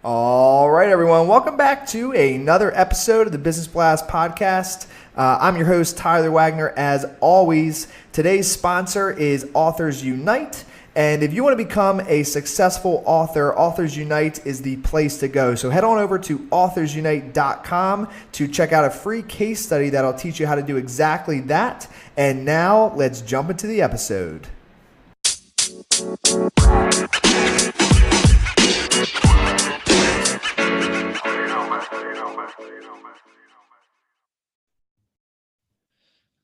All right, everyone. Welcome back to another episode of the Business Blast podcast. I'm your host, Tyler Wagner. As always, today's sponsor is Authors Unite. And if you want to become a successful author, Authors Unite is the place to go. So head on over to authorsunite.com to check out a free case study that'll teach you how to do exactly that. And now let's jump into the episode.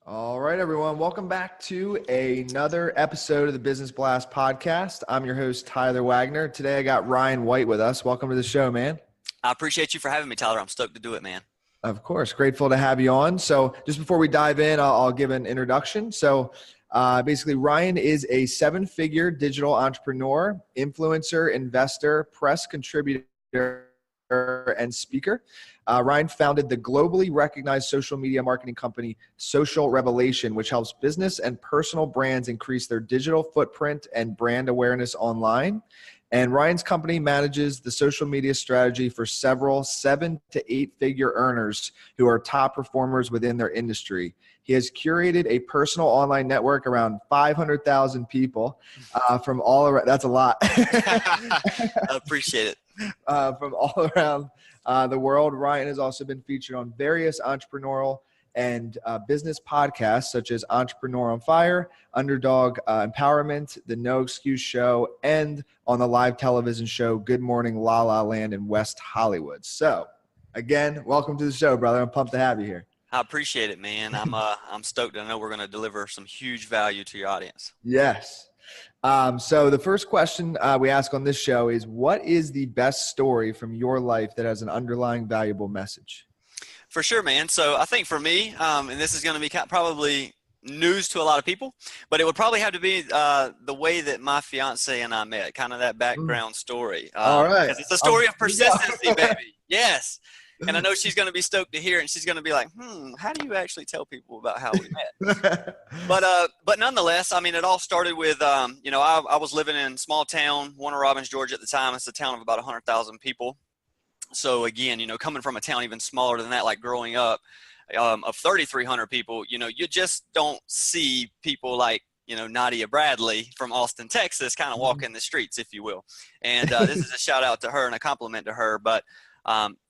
All right, everyone. Welcome back to another episode of the Business Blast podcast. I'm your host, Tyler Wagner. Today, I got Ryan White with us. Welcome to the show, man. I appreciate you for having me, Tyler. I'm stoked to do it, man. Of course. Grateful to have you on. So just before we dive in, I'll give an introduction. So basically, Ryan is a seven-figure digital entrepreneur, influencer, investor, press contributor, and speaker. Ryan founded the globally recognized social media marketing company Social Revelation, which helps business and personal brands increase their digital footprint and brand awareness online. And Ryan's company manages the social media strategy for several 7 to 8 figure earners who are top performers within their industry. He has curated a personal online network around 500,000 people from all around. That's a lot. I appreciate it. From all around the world. Ryan has also been featured on various entrepreneurial and business podcasts such as Entrepreneur on Fire, Underdog Empowerment, The No Excuse Show, and on the live television show Good Morning La La Land in West Hollywood. So, again, welcome to the show, brother. I'm pumped to have you here. I appreciate it, man. I'm stoked. I know we're going to deliver some huge value to your audience. Yes. So the first question we ask on this show is, what is the best story from your life that has an underlying valuable message? For sure, man. So I think for me, and this is going to be probably news to a lot of people, but it would probably have to be the way that my fiance and I met, kind of that background story. All right. Because it's a story of persistency, baby. Yes. And I know she's going to be stoked to hear it, and she's going to be like, how do you actually tell people about how we met? But nonetheless, I mean, it all started with, I was living in small town, Warner Robins, Georgia at the time. It's a town of about 100,000 people. So again, coming from a town even smaller than that, like growing up of 3,300 people, you just don't see people like, Nadia Bradley from Austin, Texas, kind of walking the streets, if you will. And this is a shout out to her and a compliment to her. But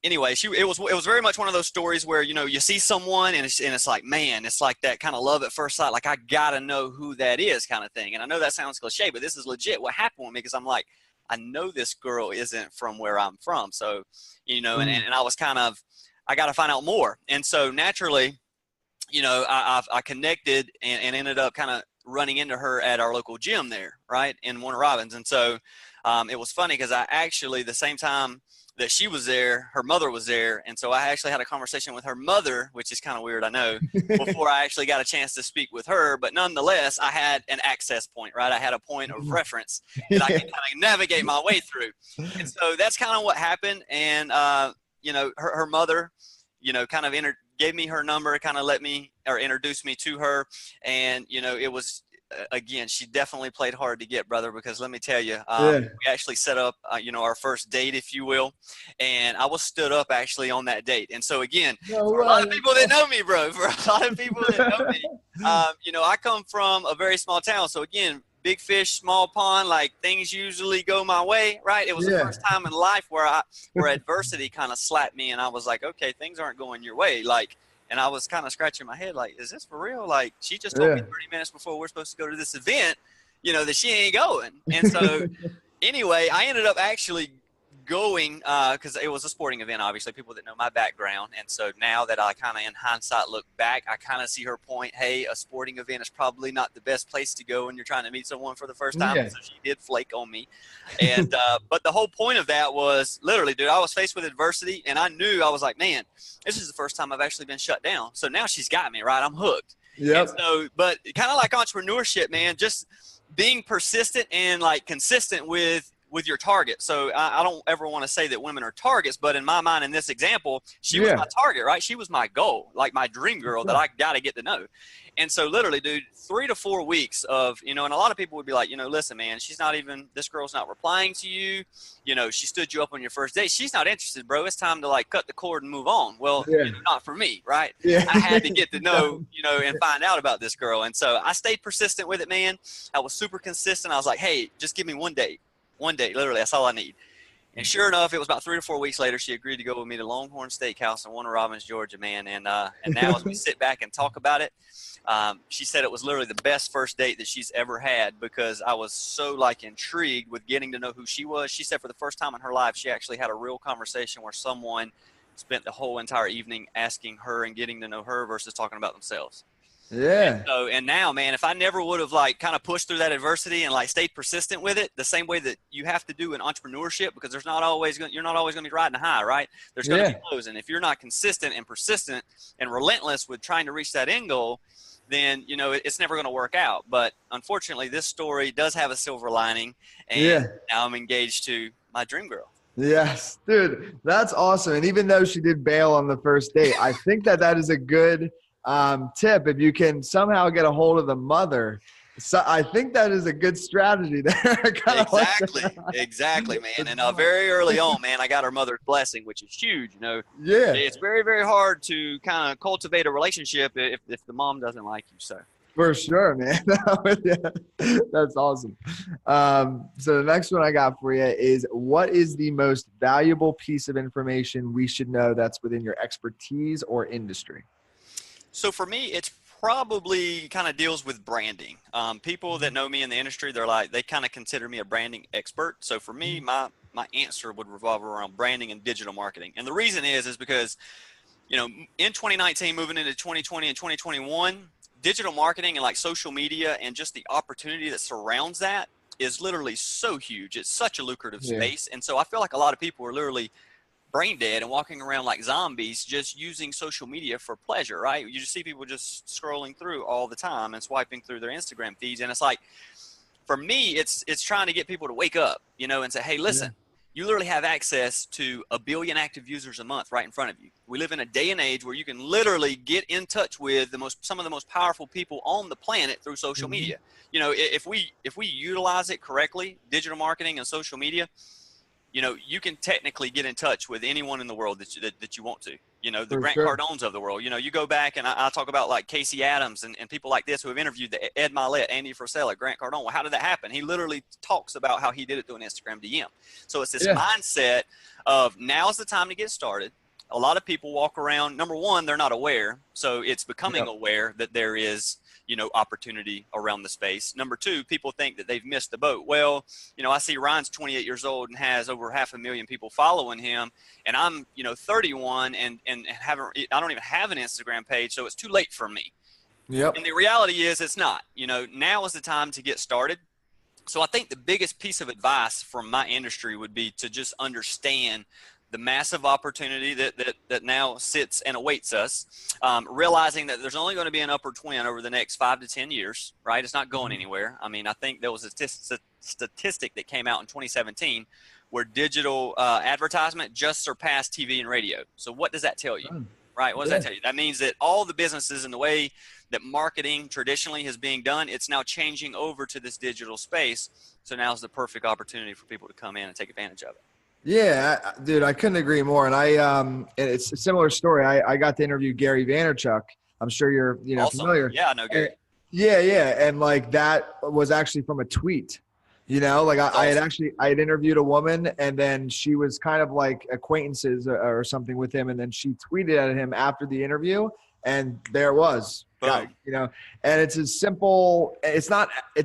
anyway, it was very much one of those stories where, you see someone and it's like, man, it's like that kind of love at first sight. Like, I got to know who that is kind of thing. And I know that sounds cliche, but this is legit what happened with me, because I'm like, I know this girl isn't from where I'm from. So, and I was I got to find out more. And so naturally, I connected and ended up kind of running into her at our local gym there, right, in Warner Robins. And so it was funny because I actually, the same time that she was there, her mother was there. And so I actually had a conversation with her mother, which is kind of weird, I know, before I actually got a chance to speak with her. But nonetheless, I had an access point, right? I had a point of reference that I could kind of navigate my way through. And so that's kind of what happened. And, her mother, kind of gave me her number, kind of introduced me to her. And, it was, again, she definitely played hard to get, brother, because let me tell you, we actually set up, our first date, if you will, and I was stood up actually on that date. And so again, for a lot of people that know me, bro, I come from a very small town. So again, big fish, small pond, like things usually go my way, right? It was the first time in life where adversity kind of slapped me, and I was like, okay, things aren't going your way. And I was kind of scratching my head like, is this for real? Like, she just told me 30 minutes before we're supposed to go to this event, that she ain't going. And so anyway, I ended up actually going because it was a sporting event, obviously, people that know my background. And so now that I kind of, in hindsight, look back, I kind of see her point. Hey, a sporting event is probably not the best place to go when you're trying to meet someone for the first time. So she did flake on me. And but the whole point of that was literally, dude, I was faced with adversity, and I knew, I was like, man, this is the first time I've actually been shut down. So now she's got me, right? I'm hooked. Yep. And so, but kind of like entrepreneurship, man, just being persistent and like consistent with with your target. So I don't ever want to say that women are targets, but in my mind, in this example, she was my target, right? She was my goal, like my dream girl that I got to get to know. And so literally, dude, 3 to 4 weeks of, and a lot of people would be like, listen, man, this girl's not replying to you. She stood you up on your first date. She's not interested, bro. It's time to like cut the cord and move on. Well, not for me, right? I had to get to know, and find out about this girl. And so I stayed persistent with it, man. I was super consistent. I was like, hey, just give me one date. One date, literally, that's all I need. And sure enough, it was about 3 to 4 weeks later, she agreed to go with me to Longhorn Steakhouse in Warner Robins, Georgia, man. And now as we sit back and talk about it, she said it was literally the best first date that she's ever had because I was so like intrigued with getting to know who she was. She said for the first time in her life, she actually had a real conversation where someone spent the whole entire evening asking her and getting to know her versus talking about themselves. Yeah. And now, man, if I never would have like kind of pushed through that adversity and like stayed persistent with it, the same way that you have to do in entrepreneurship, because you're not always going to be riding a high, right? There's going to be lows, and if you're not consistent and persistent and relentless with trying to reach that end goal, then it's never going to work out. But unfortunately, this story does have a silver lining, and now I'm engaged to my dream girl. Yes, dude, that's awesome. And even though she did bail on the first date, I think that is a good tip. If you can somehow get a hold of the mother, so I think that is a good strategy there. Exactly, man. And very early on, man, I got her mother's blessing, which is huge. Yeah, it's very, very hard to kind of cultivate a relationship if the mom doesn't like you. So for sure, man. That's awesome. So the next one I got for you is, what is the most valuable piece of information we should know that's within your expertise or industry? So for me, it's probably kind of deals with branding. People that know me in the industry, they kind of consider me a branding expert. So for me, my answer would revolve around branding and digital marketing. And the reason is because, in 2019, moving into 2020 and 2021, digital marketing and like social media and just the opportunity that surrounds that is literally so huge. It's such a lucrative space. And so I feel like a lot of people are literally brain dead and walking around like zombies just using social media for pleasure, right? You just see people just scrolling through all the time and swiping through their Instagram feeds. And it's like, for me, it's trying to get people to wake up, and say, hey, listen, you literally have access to 1 billion active users a month right in front of you. We live in a day and age where you can literally get in touch with some of the most powerful people on the planet through social media. If we utilize it correctly, digital marketing and social media, you can technically get in touch with anyone in the world that you want to, the Grant Cardones of the world. You go back and I talk about like Casey Adams and people like this who have interviewed Ed Mylett, Andy Frisella, Grant Cardone. Well, how did that happen? He literally talks about how he did it through an Instagram DM. So it's this mindset of now's the time to get started. A lot of people walk around, number one, they're not aware. So it's becoming aware that there is, opportunity around the space. Number two, people think that they've missed the boat. Well, I see Ryan's 28 years old and has over 500,000 people following him. And I'm, 31 and I don't even have an Instagram page. So it's too late for me. Yep. And the reality is it's not, now is the time to get started. So I think the biggest piece of advice from my industry would be to just understand the massive opportunity that now sits and awaits us, realizing that there's only going to be an upward trend over the next 5 to 10 years, right? It's not going anywhere. I mean, I think there was a statistic that came out in 2017 where digital advertisement just surpassed TV and radio. So what does that tell you, right? What does that tell you? That means that all the businesses and the way that marketing traditionally is being done, it's now changing over to this digital space. So now's the perfect opportunity for people to come in and take advantage of it. Yeah, dude, I couldn't agree more. And it's a similar story. I got to interview Gary Vaynerchuk. I'm sure you're, awesome. familiar. Yeah, I know Gary. And like that was actually from a tweet. I had interviewed a woman, and then she was kind of like acquaintances or something with him, and then she tweeted at him after the interview, and there it was. And it's as simple. It's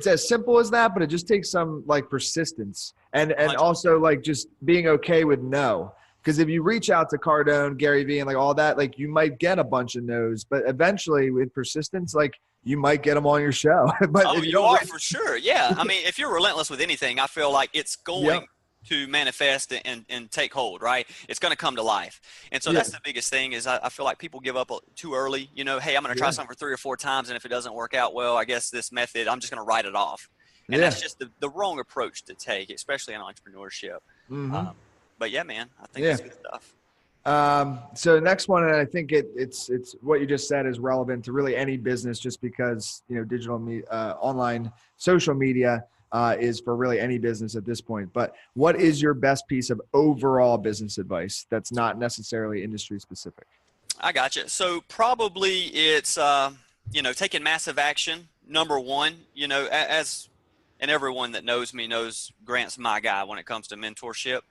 as simple as that, but it just takes some like persistence and also like just being okay with no. Because if you reach out to Cardone, Gary Vee, and like all that, like you might get a bunch of no's, but eventually with persistence, like you might get them on your show. But you are for sure. Yeah. I mean, if you're relentless with anything, I feel like it's going to manifest and take hold, right? It's going to come to life. And so that's the biggest thing is I feel like people give up too early. Hey, I'm going to try something for 3 or 4 times. And if it doesn't work out well, I guess this method, I'm just going to write it off. And Yeah. that's just the wrong approach to take, especially in entrepreneurship. But yeah, man, I think that's good stuff. So the next one, and I think it's what you just said is relevant to really any business, just because, you know, online social media is for really any business at this point. But what is your best piece of overall business advice that's not necessarily industry specific? I got you. So probably it's, you know, taking massive action. Number one, you know, and everyone that knows me knows Grant's my guy when it comes to mentorship.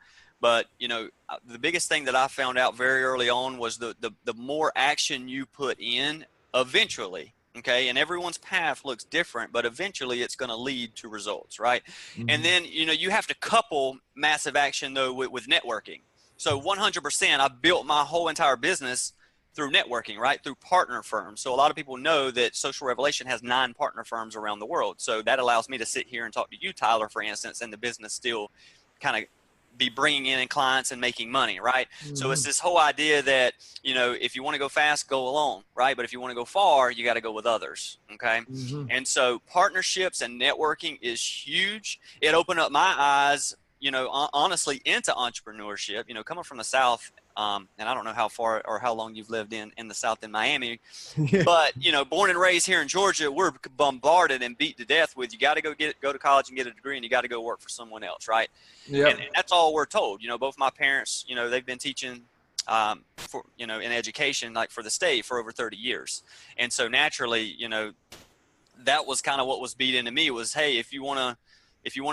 But, you know, the biggest thing that I found out very early on was the more action you put in eventually, okay, and everyone's path looks different, but eventually it's going to lead to results, right? And then, you know, you have to couple massive action, though, with networking. So 100%, I built my whole entire business through networking, right? Through partner firms. So a lot of people know that Social Revelation has 9 partner firms around the world. So that allows me to sit here and talk to you, Tyler, for instance, and the business still kind of be bringing in clients and making money, right? So it's this whole idea that, you know, if you want to go fast, go alone, right? But if you want to go far, you got to go with others, okay? And so partnerships and networking is huge. It opened up my eyes, you know, honestly, into entrepreneurship. You know, coming from the South, and I don't know how far or how long you've lived in the South in Miami, but, you know, born and raised here in Georgia, we're bombarded and beat to death with, you got to go to college and get a degree, and you got to go work for someone else, right? And that's all we're told. You know, both my parents, you know, they've been teaching for, you know, in education, like for the state for over 30 years. And so naturally, you know, that was kind of what was beat into me was, hey, if you want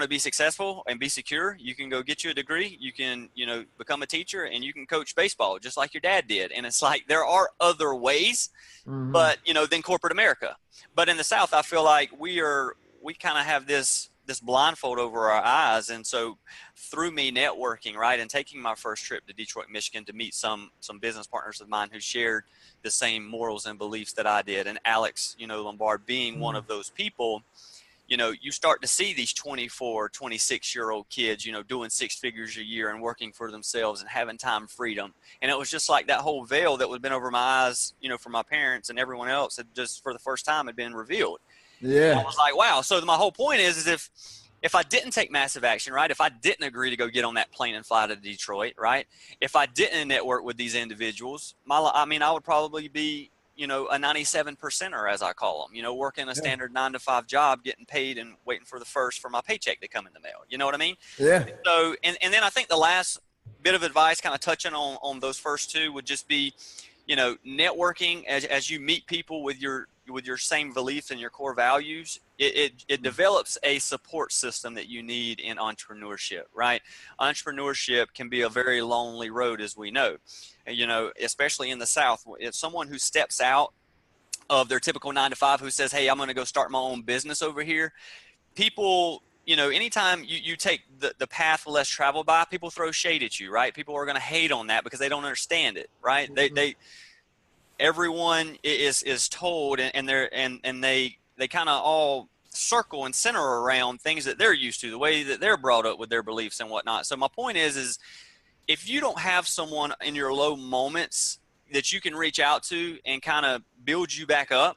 to be successful and be secure, you can go get you a degree. You can, you know, become a teacher, and you can coach baseball just like your dad did. And it's like, there are other ways, but, you know, than corporate America. But in the South, I feel like we kind of have this blindfold over our eyes. And so through me networking, right, and taking my first trip to Detroit, Michigan to meet some business partners of mine who shared the same morals and beliefs that I did, and Alex, you know, Lombard being one of those people, you know, you start to see these 24, 26-year-old kids, you know, doing 6 figures a year and working for themselves and having time freedom. And it was just like that whole veil that had been over my eyes, you know, for my parents and everyone else, had just for the first time had been revealed. And I was like, wow. So my whole point is if I didn't take massive action, right, if I didn't agree to go get on that plane and fly to Detroit, right, if I didn't network with these individuals, I would probably be, you know, a 97%er, as I call them, you know, working a standard 9-to-5 job, getting paid and waiting for my paycheck to come in the mail. You know what I mean? Yeah. So, and then I think the last bit of advice, kind of touching on those first two, would just be, you know, networking as you meet people with your same beliefs and your core values, it develops a support system that you need in entrepreneurship, right? Entrepreneurship can be a very lonely road, as we know, you know, especially in the South. It's someone who steps out of their typical 9-to-5, who says, hey, I'm going to go start my own business over here. People, you know, anytime you take the path less traveled by, people throw shade at you, right? People are going to hate on that because they don't understand it, right? Everyone is told, and they kind of all circle and center around things that they're used to, the way that they're brought up with their beliefs and whatnot. So my point is if you don't have someone in your low moments that you can reach out to and kind of build you back up,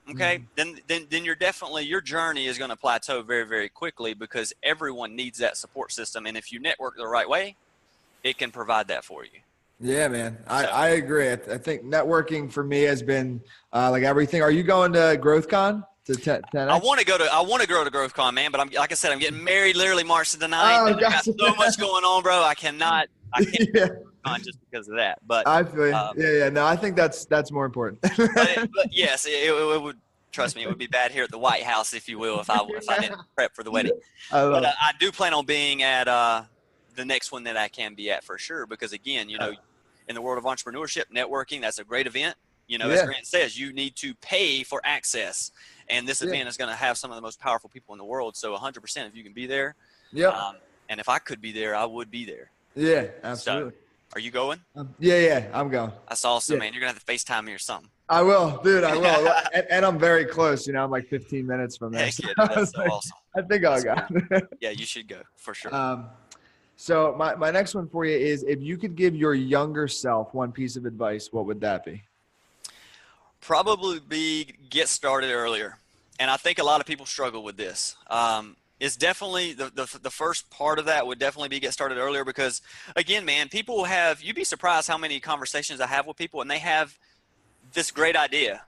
okay, then your journey is going to plateau very, very quickly, because everyone needs that support system. And if you network the right way, it can provide that for you. Yeah, man. I agree. I think networking for me has been like everything. Are you going to GrowthCon? To 10X? I want to go to GrowthCon, man. But like I said, I'm getting married literally March the 9th. Oh, I got so much going on, bro. I can't yeah. on just because of that. But I feel yeah. No, I think that's more important. but yes, it would. Trust me, it would be bad here at the White House, if you will, if I didn't prep for the wedding. But I do plan on being at the next one that I can be at for sure, because again, you know, in the world of entrepreneurship, networking, that's a great event. You know, as Grant says, you need to pay for access, and this event is going to have some of the most powerful people in the world. So 100%, if you can be there, and if I could be there, I would be there. Yeah, absolutely. So, are you going? Yeah, I'm going. That's awesome, man. You're going to have to FaceTime me or something. I will, dude. I will. and I'm very close. You know, I'm like 15 minutes from there. Heck yeah, dude, that's so awesome. I think I'll go. Yeah, you should go for sure. So my next one for you is, if you could give your younger self one piece of advice, what would that be? Probably be get started earlier. And I think a lot of people struggle with this. is definitely the first part of that would definitely be get started earlier, because again, man, people have, you'd be surprised how many conversations I have with people and they have this great idea,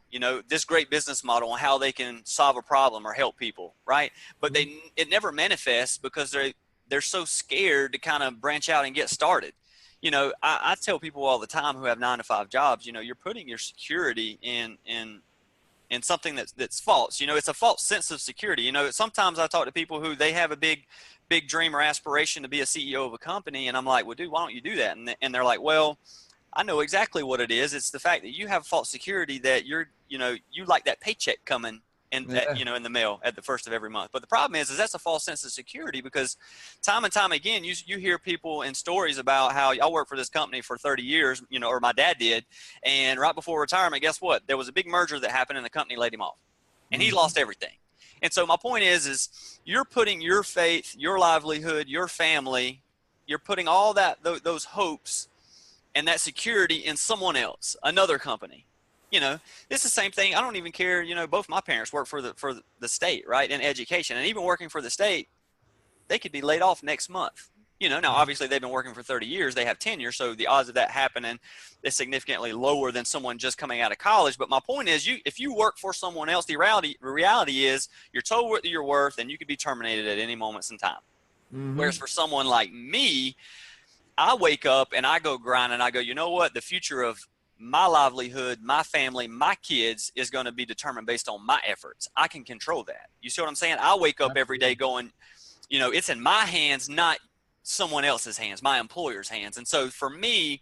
this great business model on how they can solve a problem or help people, right? But it never manifests because they're so scared to kind of branch out and get started. I tell people all the time who have 9-to-5 jobs, you're putting your security in something that's false. It's a false sense of security. Sometimes I talk to people who they have a big dream or aspiration to be a CEO of a company, and I'm like, well, dude, why don't you do that? And they're like, well, I know exactly what it is. It's the fact that you have false security that you like that paycheck coming in the mail at the first of every month. But the problem is that's a false sense of security, because time and time again, you hear people in stories about how I worked for this company for 30 years, or my dad did. And right before retirement, guess what? There was a big merger that happened and the company laid him off and he lost everything. And so my point is you're putting your faith, your livelihood, your family, you're putting all those hopes and that security in someone else, another company. It's the same thing. I don't even care. Both my parents work for the state, right, in education, and even working for the state, they could be laid off next month. Now obviously they've been working for 30 years, they have tenure, so the odds of that happening is significantly lower than someone just coming out of college. But my point is, if you work for someone else, the reality is you're told what you're worth, and you could be terminated at any moments in time. Whereas for someone like me, I wake up and I go grind and I go, you know what? The future of my livelihood, my family, my kids is going to be determined based on my efforts. I can control that. You see what I'm saying? I wake up every day going, it's in my hands, not someone else's hands, my employer's hands. And so for me,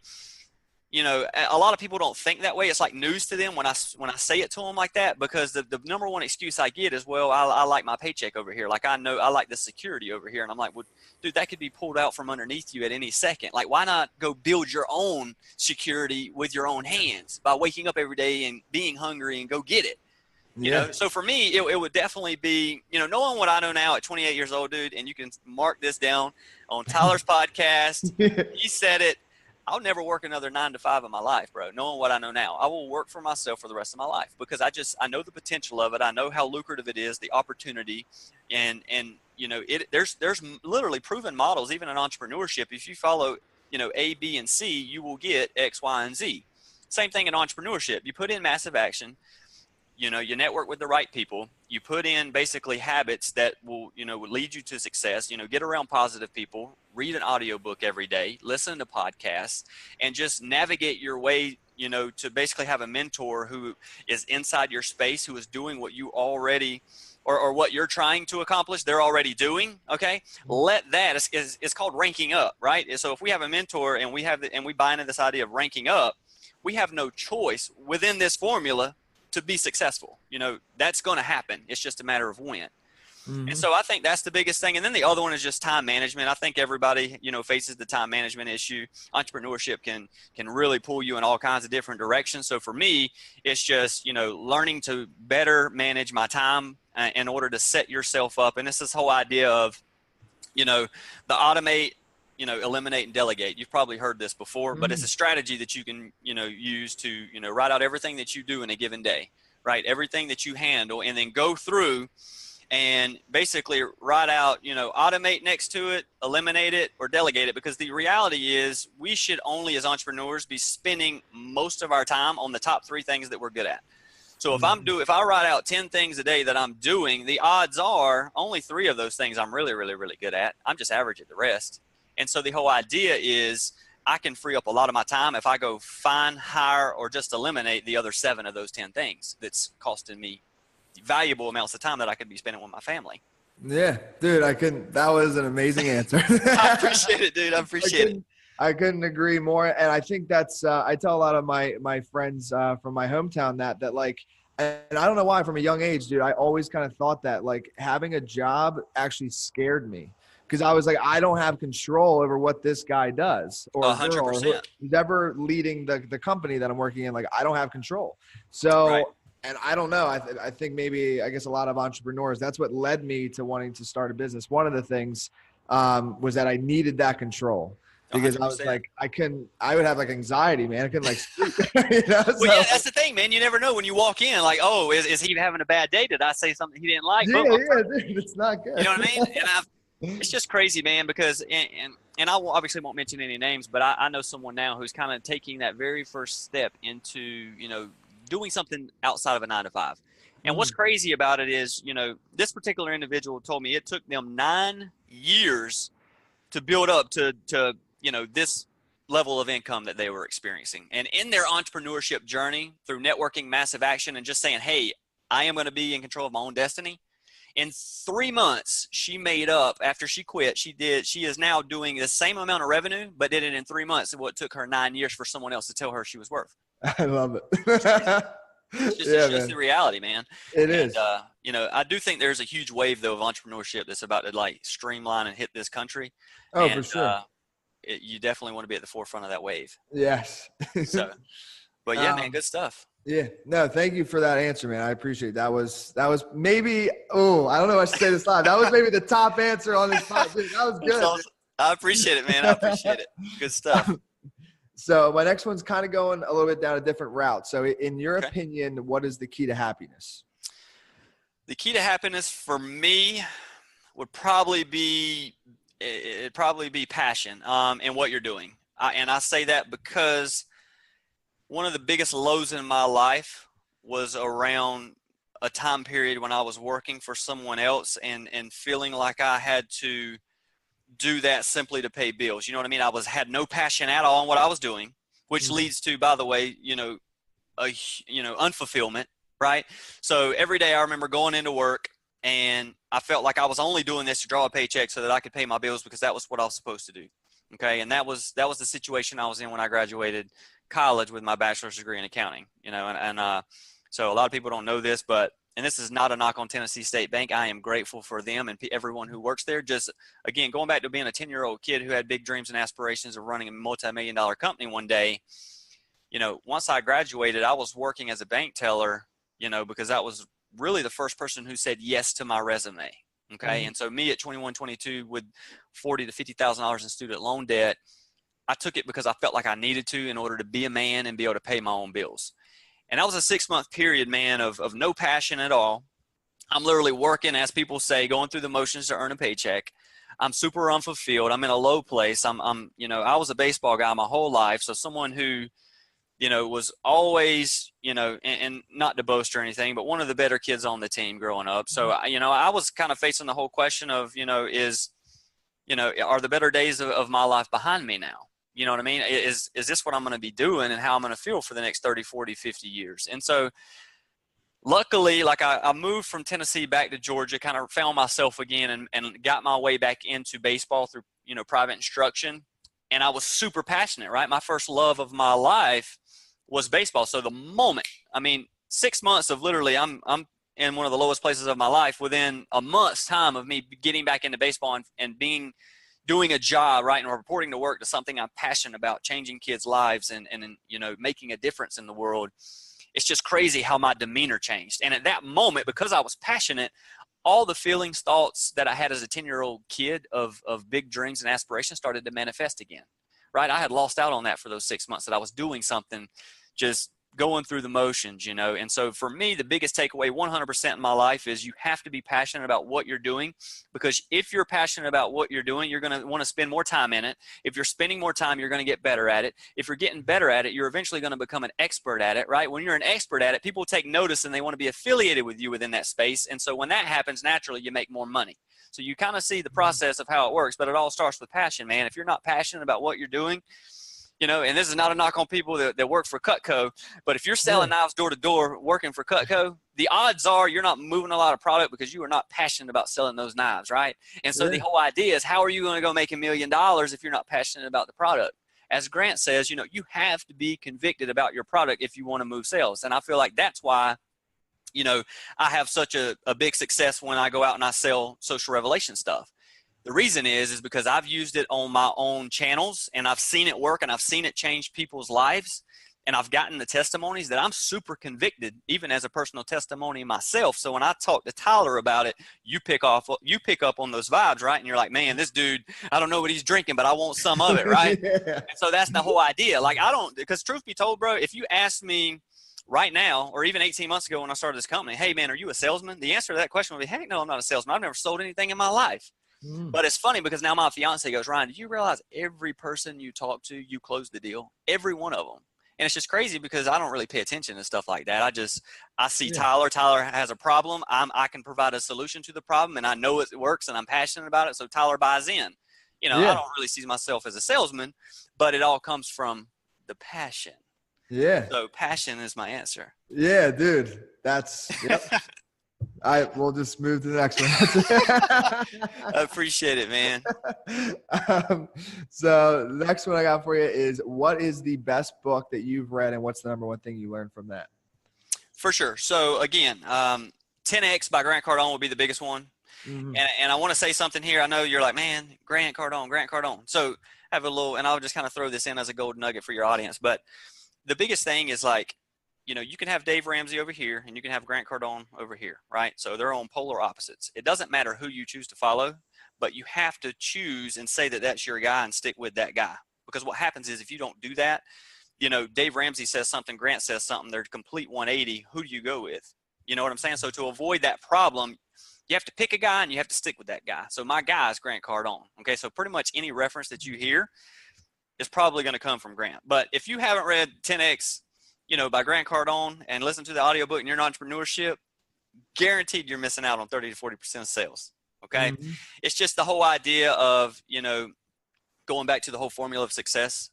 a lot of people don't think that way. It's like news to them when I say it to them like that, because the number one excuse I get is, well, I like my paycheck over here. Like, I know I like the security over here. And I'm like, well, dude, that could be pulled out from underneath you at any second. Like, why not go build your own security with your own hands by waking up every day and being hungry and go get it? So for me, it would definitely be, knowing what I know now at 28 years old, dude, and you can mark this down on Tyler's podcast. He said it. I'll never work another 9-to-5 in my life, bro. Knowing what I know now, I will work for myself for the rest of my life, because I know the potential of it. I know how lucrative it is, the opportunity, and there's literally proven models, even in entrepreneurship. If you follow, A, B, and C, you will get X, Y, and Z. Same thing in entrepreneurship. You put in massive action. You network with the right people. You put in basically habits that will lead you to success. Get around positive people, read an audiobook every day, listen to podcasts, and just navigate your way, to basically have a mentor who is inside your space, who is doing what you already, or what you're trying to accomplish, they're already doing. Okay. Let that, it's called ranking up, right? So if we have a mentor and we buy into this idea of ranking up, we have no choice within this formula to be successful. That's going to happen. It's just a matter of when. And so I think that's the biggest thing. And then the other one is just time management. I think everybody, faces the time management issue. Entrepreneurship can really pull you in all kinds of different directions. So for me, it's just, learning to better manage my time in order to set yourself up. And it's this whole idea of, the automate, eliminate and delegate. You've probably heard this before, but it's a strategy that you can, use to, write out everything that you do in a given day, right? Everything that you handle, and then go through and basically write out, automate next to it, eliminate it, or delegate it. Because the reality is we should only, as entrepreneurs, be spending most of our time on the top 3 things that we're good at. So if I write out 10 things a day that I'm doing, the odds are only 3 of those things I'm really, really, really good at. I'm just average at the rest. And so the whole idea is I can free up a lot of my time if I go find, hire, or just eliminate the other 7 of those 10 things that's costing me valuable amounts of time that I could be spending with my family. Yeah, dude, that was an amazing answer. I appreciate it, dude. I appreciate it. I couldn't agree more. And I think that's, I tell a lot of my friends from my hometown that like, and I don't know why, from a young age, dude, I always kind of thought that like having a job actually scared me. Because I was like, I don't have control over what this guy does, or 100%. Who's ever leading the company that I'm working in. Like, I don't have control. So, right. And I don't know. I think maybe, I guess a lot of entrepreneurs, that's what led me to wanting to start a business. One of the things was that I needed that control. because I was 100%. like, I would have like anxiety, man. I couldn't like sleep. You know? Well, yeah, that's the thing, man. You never know when you walk in, like, oh, is he having a bad day? Did I say something he didn't like? Yeah, Boom, dude, it's not good. you know what I mean? And it's just crazy, man, because, and I obviously won't mention any names, but I know someone now who's kind of taking that very first step into, doing something outside of a 9 to 5. And what's crazy about it is, this particular individual told me it took them 9 years to build up to this level of income that they were experiencing. And in their entrepreneurship journey through networking, massive action, and just saying, hey, I am going to be in control of my own destiny. In 3 months, she made up after she quit. She is now doing the same amount of revenue, but did it in 3 months. What took her 9 years for someone else to tell her she was worth. I love it. It's just the reality, man. It is. I do think there's a huge wave though of entrepreneurship that's about to like streamline and hit this country. Oh, for sure. You definitely want to be at the forefront of that wave. Yes. So, but yeah, man, good stuff. Yeah. No, thank you for that answer, man. I appreciate it. That was maybe, I don't know if I should say this live. That was maybe the top answer on this podcast. That was good. Awesome. I appreciate it, man. I appreciate it. Good stuff. So my next one's kind of going a little bit down a different route. So in your opinion, what is the key to happiness? The key to happiness for me would probably be passion in what you're doing. And I say that because one of the biggest lows in my life was around a time period when I was working for someone else and feeling like I had to do that simply to pay bills. You know what I mean? I had no passion at all in what I was doing, which leads to, by the way, unfulfillment, right? So every day I remember going into work and I felt like I was only doing this to draw a paycheck so that I could pay my bills because that was what I was supposed to do. Okay. And that was the situation I was in when I graduated college with my bachelor's degree in accounting, so a lot of people don't know this, and this is not a knock on Tennessee State Bank. I am grateful for them and everyone who works there. Just, again, going back to being a 10-year-old kid who had big dreams and aspirations of running a multi-million-dollar company one day, once I graduated, I was working as a bank teller, because that was really the first person who said yes to my resume. Okay. And so me at 21, 22 with $40,000 to $50,000 in student loan debt, I took it because I felt like I needed to in order to be a man and be able to pay my own bills. And that was a 6-month period, man, of no passion at all. I'm literally working, as people say, going through the motions to earn a paycheck. I'm super unfulfilled. I'm in a low place. I was a baseball guy my whole life. So someone who, was always, and not to boast or anything, but one of the better kids on the team growing up. So, I was kind of facing the whole question of, are the better days of my life behind me now? You know what I mean? Is this what I'm going to be doing and how I'm going to feel for the next 30, 40, 50 years? And so luckily, like I moved from Tennessee back to Georgia, kind of found myself again and got my way back into baseball through, private instruction. And I was super passionate, right? My first love of my life was baseball. So the moment, 6 months of literally, I'm in one of the lowest places of my life within a month's time of me getting back into baseball and doing a job, right, and reporting to work to something I'm passionate about, changing kids' lives and making a difference in the world. It's just crazy how my demeanor changed. And at that moment, because I was passionate, all the feelings, thoughts that I had as a 10-year-old kid of big dreams and aspirations started to manifest again, right? I had lost out on that for those 6 months that I was doing something, just going through the motions, And so for me, the biggest takeaway 100% in my life is you have to be passionate about what you're doing, because if you're passionate about what you're doing, you're going to want to spend more time in it. If you're spending more time, you're going to get better at it. If you're getting better at it, you're eventually going to become an expert at it, right? When you're an expert at it, people take notice and they want to be affiliated with you within that space. And so when that happens, naturally, you make more money. So you kind of see the process of how it works, but it all starts with passion, man. If you're not passionate about what you're doing, and this is not a knock on people that work for Cutco, but if you're selling knives door to door working for Cutco, the odds are you're not moving a lot of product because you are not passionate about selling those knives, right? And so the whole idea is, how are you going to go make $1 million if you're not passionate about the product? As Grant says, you have to be convicted about your product if you want to move sales. And I feel like that's why, I have such a big success when I go out and I sell Social Revelation stuff. The reason is because I've used it on my own channels and I've seen it work and I've seen it change people's lives. And I've gotten the testimonies that I'm super convicted, even as a personal testimony myself. So when I talk to Tyler about it, you pick up on those vibes, right? And you're like, man, this dude, I don't know what he's drinking, but I want some of it, right? Yeah. And so that's the whole idea. Like, because truth be told, bro, if you asked me right now, or even 18 months ago when I started this company, hey man, are you a salesman? The answer to that question would be, heck no, I'm not a salesman. I've never sold anything in my life. But it's funny because now my fiance goes, Ryan, did you realize every person you talk to, you close the deal? Every one of them. And it's just crazy because I don't really pay attention to stuff like that. I see Tyler has a problem. I can provide a solution to the problem, and I know it works, and I'm passionate about it. So Tyler buys in. I don't really see myself as a salesman, but it all comes from the passion. Yeah. So passion is my answer. Yeah, dude. Yep. We'll just move to the next one. I appreciate it, man. So the next one I got for you is, what is the best book that you've read, and what's the number one thing you learned from that? For sure. So again, 10X by Grant Cardone would be the biggest one. Mm-hmm. And I want to say something here. I know you're like, man, Grant Cardone. So I have a little, and I'll just kind of throw this in as a gold nugget for your audience. But the biggest thing is, like, you can have Dave Ramsey over here and you can have Grant Cardone over here, right? So they're on polar opposites. It doesn't matter who you choose to follow, but you have to choose and say that that's your guy and stick with that guy. Because what happens is, if you don't do that, Dave Ramsey says something, Grant says something, they're complete 180. Who do you go with? You know what I'm saying? So to avoid that problem, you have to pick a guy and you have to stick with that guy. So my guy is Grant Cardone. Okay, so pretty much any reference that you hear is probably going to come from Grant. But if you haven't read 10X, by Grant Cardone, and listen to the audiobook in your entrepreneurship, guaranteed you're missing out on 30 to 40% of sales. Okay. Mm-hmm. It's just the whole idea of, going back to the whole formula of success.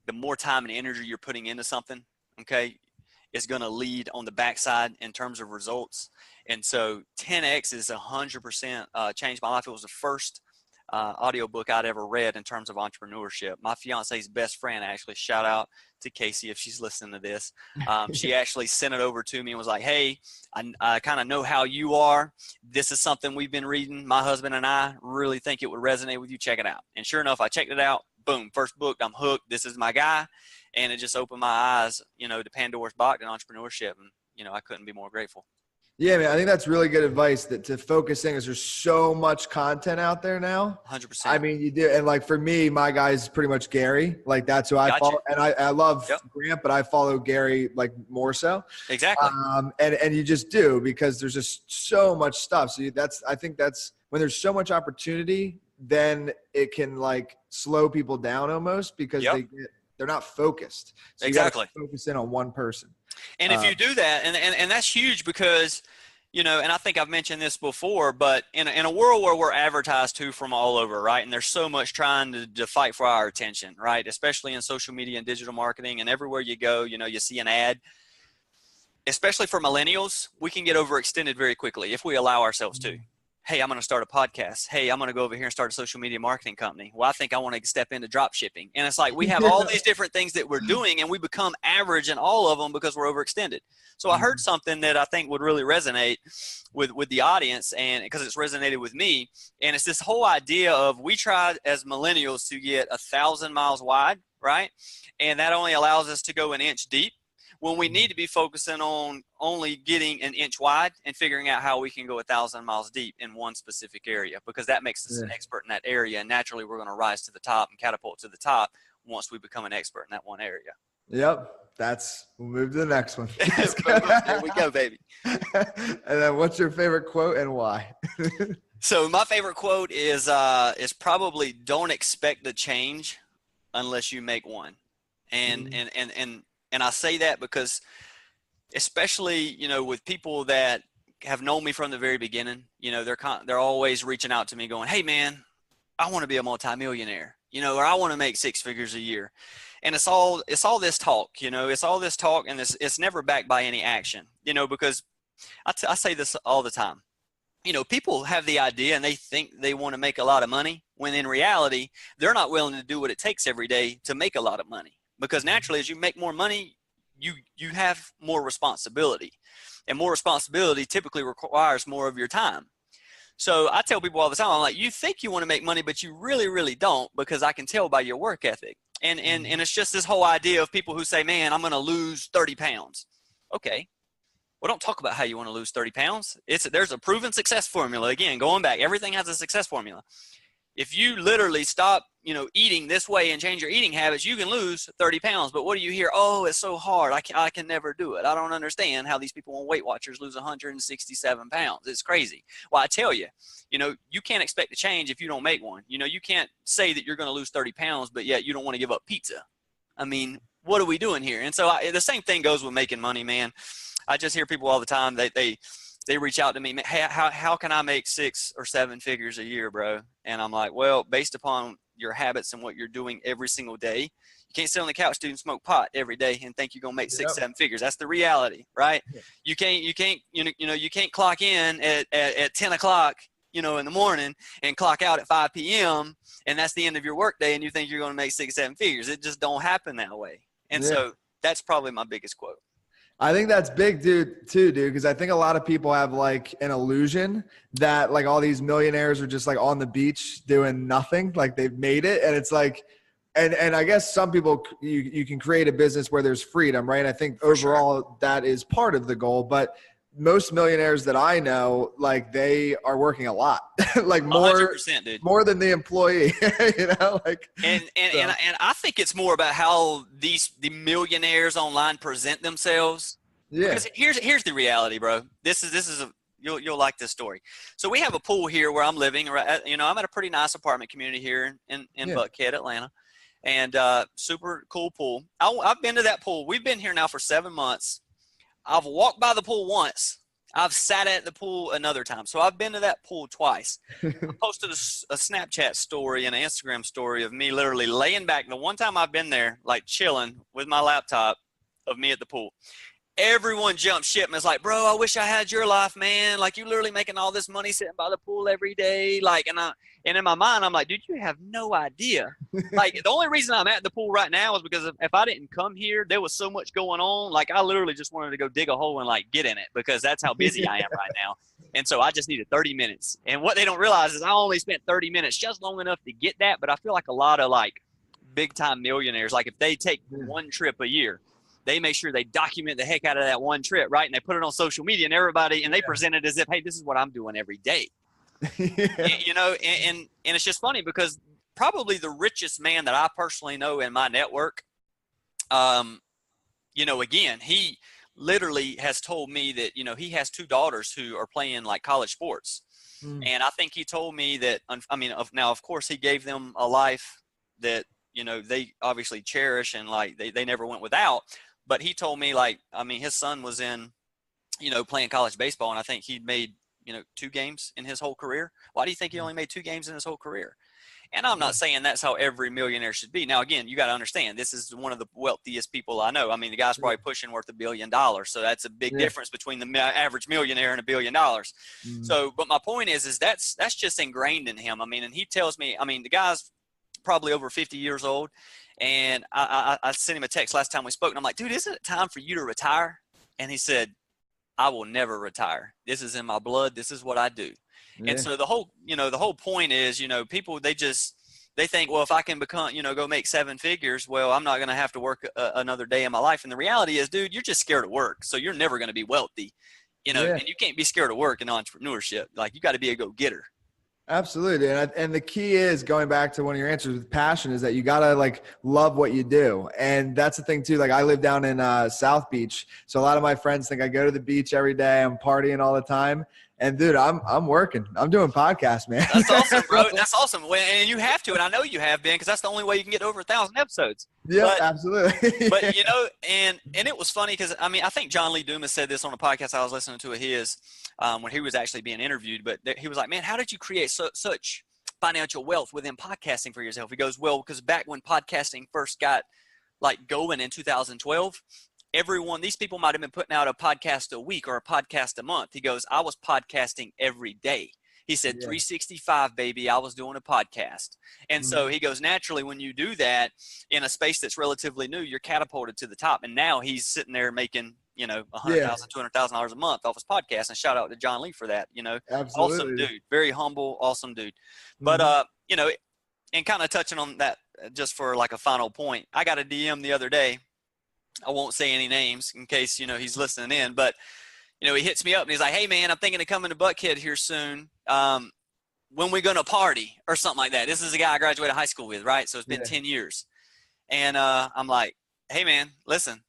The more time and energy you're putting into something, okay, is going to lead on the backside in terms of results. And so 10X is 100% changed my life. It was the first audiobook I'd ever read in terms of entrepreneurship. My fiance's best friend, actually, shout out to Casey if she's listening to this. She actually sent it over to me and was like, hey, I kind of know how you are. This is something we've been reading. My husband and I really think it would resonate with you. Check it out. And sure enough, I checked it out. Boom, first book, I'm hooked. This is my guy. And it just opened my eyes, to Pandora's box and entrepreneurship. And, I couldn't be more grateful. Yeah, man, I think that's really good advice, that to focus in, because there's so much content out there now. 100%. I mean, you do. And like for me, my guy is pretty much Gary. Like that's who I follow. And I love Grant, but I follow Gary like more so. Exactly. And you just do, because there's just so much stuff. So I think that's when there's so much opportunity, then it can like slow people down almost, because they're not focused. So exactly. You gotta focus in on one person. And if you do that, and that's huge, because, and I think I've mentioned this before, but in a world where we're advertised to from all over, right? And there's so much trying to fight for our attention, right? Especially in social media and digital marketing, and everywhere you go, you see an ad. Especially for millennials, we can get overextended very quickly if we allow ourselves to. Hey, I'm going to start a podcast. Hey, I'm going to go over here and start a social media marketing company. Well, I think I want to step into drop shipping. And it's like, we have all these different things that we're doing, and we become average in all of them because we're overextended. So I heard something that I think would really resonate with the audience, and because it's resonated with me. And it's this whole idea of, we try as millennials to get 1,000 miles wide, right? And that only allows us to go an inch deep, when we need to be focusing on only getting an inch wide and figuring out how we can go 1,000 miles deep in one specific area, because that makes us an expert in that area. And naturally, we're going to rise to the top and catapult to the top once we become an expert in that one area. Yep. We'll move to the next one. There we go, baby. And then what's your favorite quote and why? So my favorite quote is probably, don't expect the change unless you make one. And I say that because, especially, with people that have known me from the very beginning, they're always reaching out to me going, hey man, I want to be a multimillionaire, or I want to make 6 figures a year. And it's all this talk, it's all this talk, and it's never backed by any action, because I say this all the time. People have the idea and they think they want to make a lot of money, when in reality, they're not willing to do what it takes every day to make a lot of money. Because naturally, as you make more money, you have more responsibility, and more responsibility typically requires more of your time. So I tell people all the time, I'm like, you think you want to make money, but you really, really don't, because I can tell by your work ethic. And it's just this whole idea of people who say, man, I'm going to lose 30 pounds. Okay. Well, don't talk about how you want to lose 30 pounds. There's a proven success formula. Again, going back, everything has a success formula. If you literally stop, eating this way and change your eating habits, you can lose 30 pounds. But what do you hear? Oh, it's so hard. I can never do it. I don't understand how these people on Weight Watchers lose 167 pounds. It's crazy. Well, I tell you, you can't expect to change if you don't make one. You can't say that you're going to lose 30 pounds, but yet you don't want to give up pizza. I mean, what are we doing here? And so the same thing goes with making money, man. I just hear people all the time. They reach out to me, hey, how can I make 6 or 7 figures a year, bro? And I'm like, well, based upon your habits and what you're doing every single day, you can't sit on the couch and smoke pot every day and think you're gonna make 6, 7 figures. That's the reality, right? Yeah. You can't clock in at 10 o'clock, in the morning and clock out at 5 p.m. and that's the end of your workday and you think you're gonna make 6, 7 figures. It just don't happen that way. And so that's probably my biggest quote. I think that's big, dude, because I think a lot of people have like an illusion that like all these millionaires are just like on the beach doing nothing, like they've made it. And it's like, and I guess some people, you can create a business where there's freedom, right? I think overall that is part of the goal, but most millionaires that I know, like they are working a lot, like more, 100%, dude. More than the employee, and I think it's more about how the millionaires online present themselves. Yeah. Because here's the reality, bro. This is you'll like this story. So we have a pool here where I'm living. Right, I'm at a pretty nice apartment community here in Buckhead, Atlanta, and super cool pool. I've been to that pool. We've been here now for 7 months. I've walked by the pool once. I've sat at the pool another time. So I've been to that pool twice. I posted a Snapchat story and an Instagram story of me literally laying back. The one time I've been there, like chilling with my laptop of me at the pool. Everyone jumped ship and was like, bro, I wish I had your life, man. Like, you literally making all this money sitting by the pool every day. Like, and in my mind, I'm like, dude, you have no idea. Like, the only reason I'm at the pool right now is because if I didn't come here, there was so much going on. Like, I literally just wanted to go dig a hole and, like, get in it because that's how busy I am right now. And so I just needed 30 minutes. And what they don't realize is I only spent 30 minutes, just long enough to get that. But I feel like a lot of, like, big-time millionaires, like, if they take one trip a year, they make sure they document the heck out of that one trip, right? And they put it on social media and everybody, and they present it as if, hey, this is what I'm doing every day. And it's just funny because probably the richest man that I personally know in my network, again, he literally has told me that, he has 2 daughters who are playing like college sports. And I think he told me that, now, of course, he gave them a life that, they obviously cherish and like they never went without. But he told me, like, his son was in, playing college baseball, and I think he'd made, 2 games in his whole career. Why do you think he only made 2 games in his whole career? And I'm not saying that's how every millionaire should be. Now, again, you got to understand, this is one of the wealthiest people I know. The guy's probably pushing worth $1 billion. So that's a big difference between the average millionaire and $1 billion. So, but my point is that's just ingrained in him. And he tells me, the guy's probably over 50 years old. And I sent him a text last time we spoke, and I'm like, dude, isn't it time for you to retire? And he said, I will never retire. This is in my blood. This is what I do. Yeah. And so the whole point is, people, they think, well, if I can become, go make 7 figures, well, I'm not going to have to work another day in my life. And the reality is, dude, you're just scared of work. So you're never going to be wealthy, and you can't be scared of work in entrepreneurship. Like, you got to be a go-getter. Absolutely. And the key is, going back to one of your answers with passion, is that you got to like love what you do. And that's the thing too. Like, I live down in South Beach. So a lot of my friends think I go to the beach every day. I'm partying all the time. And dude, I'm working. I'm doing podcasts, man. That's awesome, bro. That's awesome. And you have to, and I know you have been, because that's the only way you can get over 1,000 episodes. Yeah, absolutely. But and it was funny because I think John Lee Dumas said this on a podcast I was listening to of his when he was actually being interviewed. But he was like, "Man, how did you create such financial wealth within podcasting for yourself?" He goes, "Well, because back when podcasting first got like going in 2012." These people might have been putting out a podcast a week or a podcast a month. He goes, I was podcasting every day. He said, 365, baby, I was doing a podcast. And so he goes, naturally, when you do that in a space that's relatively new, you're catapulted to the top. And now he's sitting there making, $100,000, $200,000 a month off his podcast. And shout out to John Lee for that, Absolutely. Awesome dude, very humble, awesome dude. But, and kind of touching on that just for like a final point, I got a DM the other day. I won't say any names in case, he's listening in, but he hits me up and he's like, hey man, I'm thinking of coming to Buckhead here soon. When we going to party or something like that? This is a guy I graduated high school with, right? So it's been 10 years. And I'm like, hey man, listen,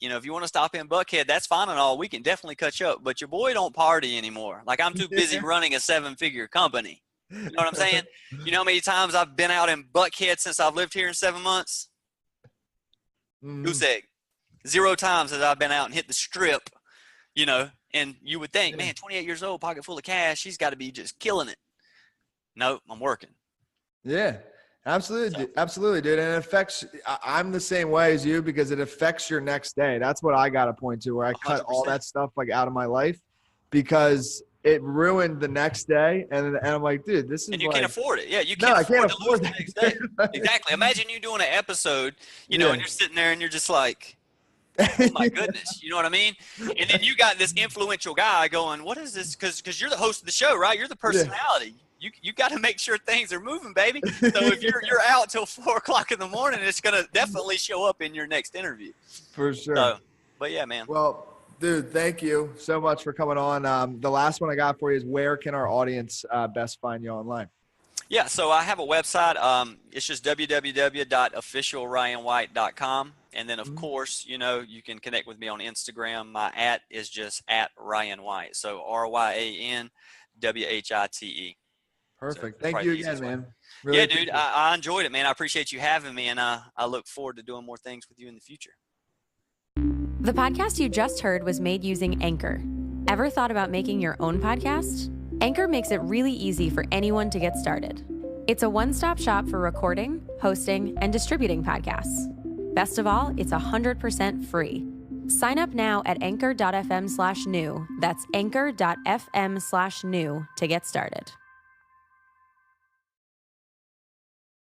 if you want to stop in Buckhead, that's fine and all. We can definitely catch up, but your boy don't party anymore. Like, I'm too busy running a 7-figure company. You know what I'm saying? You know how many times I've been out in Buckhead since I've lived here in 7 months? Goose egg. 0 times that I've been out and hit the strip, and you would think, man, 28 years old, pocket full of cash, he's got to be just killing it. No, I'm working. Yeah. Absolutely. Absolutely, dude. And it affects, I'm the same way as you because it affects your next day. That's what I got to point to, where I cut 100%. all that stuff like out of my life because it ruined the next day. And I'm like, dude, this is and you like, can't afford it. Yeah. You can't afford to lose the next day. Exactly. Imagine you doing an episode, and you're sitting there and you're just like, oh my goodness. You know what I mean? And then you got this influential guy going, what is this? Cause you're the host of the show, right? You're the personality. You got to make sure things are moving, baby. So if you're out till 4:00 in the morning, it's going to definitely show up in your next interview. For sure. So, but yeah, man. Well, dude, thank you so much for coming on. The last one I got for you is, where can our audience best find you online? Yeah, so I have a website. It's just www.officialryanwhite.com. And then, of course, you can connect with me on Instagram. My @ is just @RyanWhite. So RyanWhite. Perfect. So thank you again, man. Really dude, I enjoyed it, man. I appreciate you having me, and I look forward to doing more things with you in the future. The podcast you just heard was made using Anchor. Ever thought about making your own podcast? Anchor makes it really easy for anyone to get started. It's a one-stop shop for recording, hosting, and distributing podcasts. Best of all, it's 100% free. Sign up now at anchor.fm/new. That's anchor.fm/new to get started.